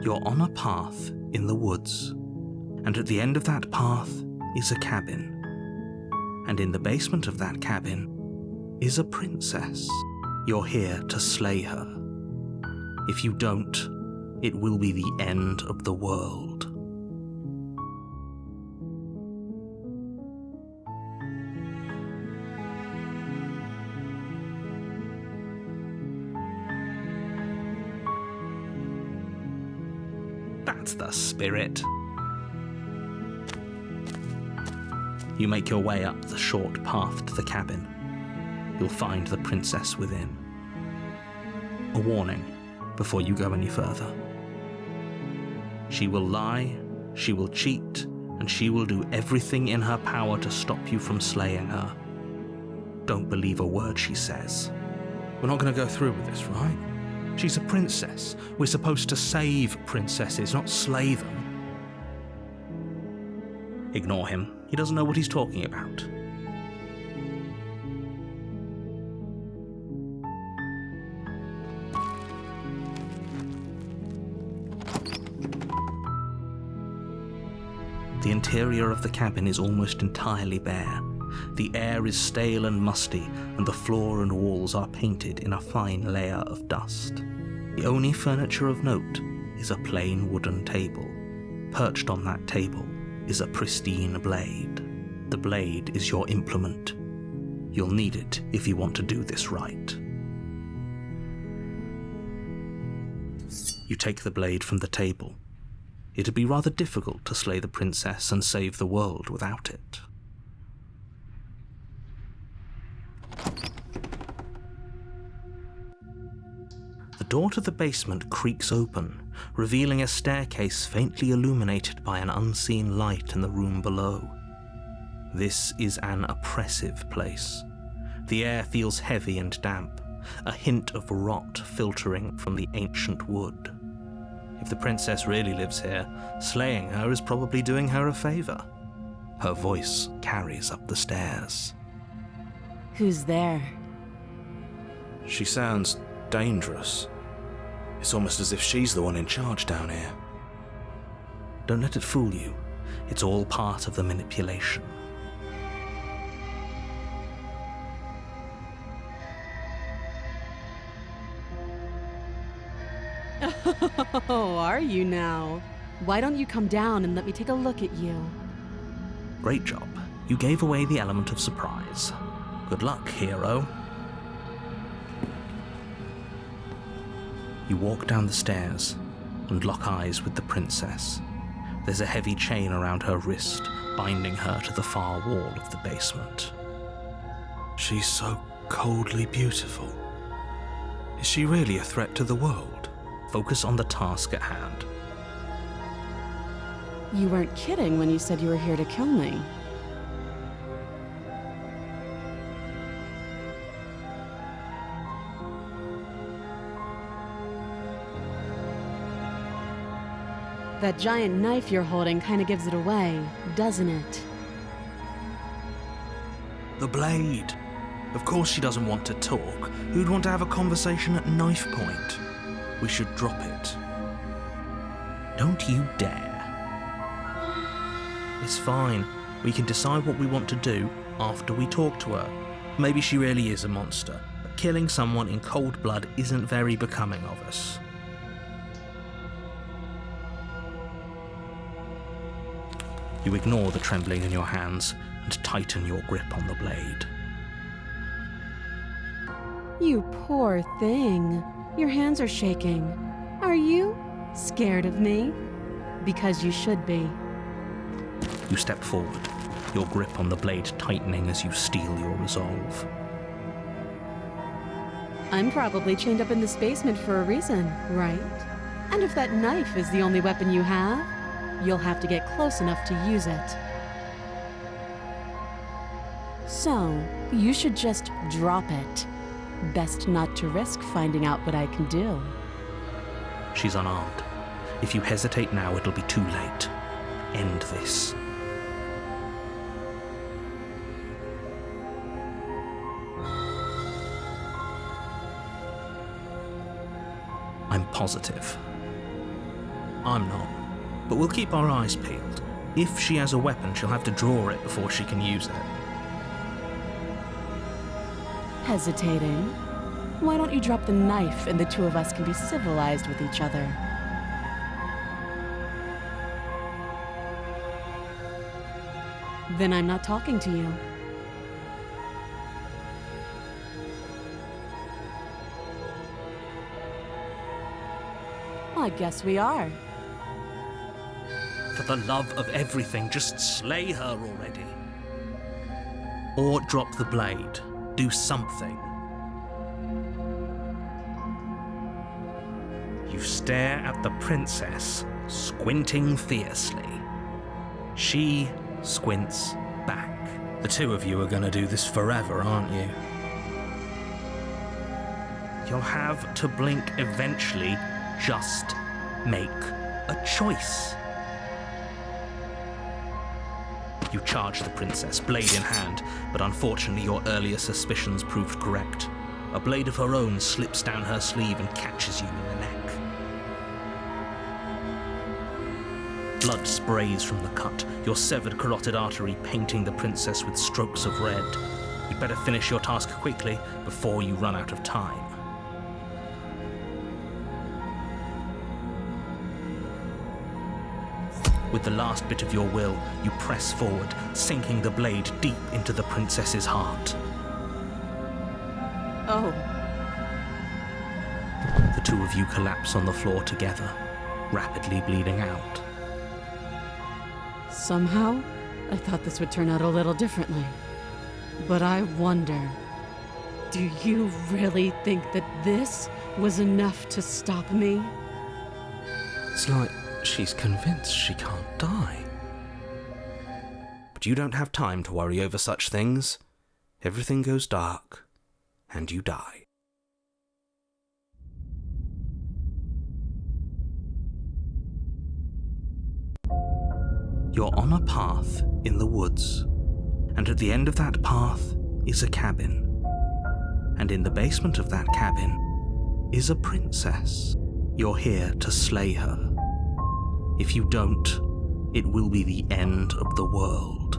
You're on a path in the woods, and at the end of that path is a cabin. And in the basement of that cabin is a princess. You're here to slay her. If you don't, it will be the end of the world. That's the spirit. You make your way up the short path to the cabin. You'll find the princess within. A warning before you go any further. She will lie, she will cheat, and she will do everything in her power to stop you from slaying her. Don't believe a word she says. We're not going to go through with this, right? She's a princess. We're supposed to save princesses, not slay them. Ignore him. He doesn't know what he's talking about. The interior of the cabin is almost entirely bare. The air is stale and musty, and the floor and walls are painted in a fine layer of dust. The only furniture of note is a plain wooden table. Perched on that table is a pristine blade. The blade is your implement. You'll need it if you want to do this right. You take the blade from the table. It'd be rather difficult to slay the princess and save the world without it. The door to the basement creaks open, revealing a staircase faintly illuminated by an unseen light in the room below. This is an oppressive place. The air feels heavy and damp, a hint of rot filtering from the ancient wood. If the princess really lives here, slaying her is probably doing her a favor. Her voice carries up the stairs. Who's there? She sounds dangerous. It's almost as if she's the one in charge down here. Don't let it fool you. It's all part of the manipulation. Oh, are you now? Why don't you come down and let me take a look at you? Great job. You gave away the element of surprise. Good luck, hero. You walk down the stairs and lock eyes with the princess. There's a heavy chain around her wrist, binding her to the far wall of the basement. She's so coldly beautiful. Is she really a threat to the world? Focus on the task at hand. You weren't kidding when you said you were here to kill me. That giant knife you're holding kind of gives it away, doesn't it? The blade. Of course she doesn't want to talk. Who'd want to have a conversation at knife point? We should drop it. Don't you dare. It's fine. We can decide what we want to do after we talk to her. Maybe she really is a monster, but killing someone in cold blood isn't very becoming of us. You ignore the trembling in your hands and tighten your grip on the blade. You poor thing. Your hands are shaking. Are you scared of me? Because you should be. You step forward, your grip on the blade tightening as you steel your resolve. I'm probably chained up in this basement for a reason, right? And if that knife is the only weapon you have, you'll have to get close enough to use it. So, you should just drop it. Best not to risk finding out what I can do. She's unarmed. If you hesitate now, it'll be too late. End this. I'm positive. I'm not. But we'll keep our eyes peeled. If she has a weapon, she'll have to draw it before she can use it. Hesitating? Why don't you drop the knife and the two of us can be civilized with each other? Then I'm not talking to you. I guess we are. For the love of everything, just slay her already. Or drop the blade. Do something. You stare at the princess, squinting fiercely. She squints back. The two of you are gonna do this forever, aren't you? You'll have to blink eventually. Just make a choice. You charge the princess, blade in hand, but unfortunately your earlier suspicions proved correct. A blade of her own slips down her sleeve and catches you in the neck. Blood sprays from the cut, your severed carotid artery painting the princess with strokes of red. You'd better finish your task quickly before you run out of time. With the last bit of your will, you press forward, sinking the blade deep into the princess's heart. Oh. The two of you collapse on the floor together, rapidly bleeding out. Somehow, I thought this would turn out a little differently. But I wonder, do you really think that this was enough to stop me? It's like she's convinced she can't die. But you don't have time to worry over such things. Everything goes dark, and you die. You're on a path in the woods, and at the end of that path is a cabin. And in the basement of that cabin is a princess. You're here to slay her. If you don't, it will be the end of the world.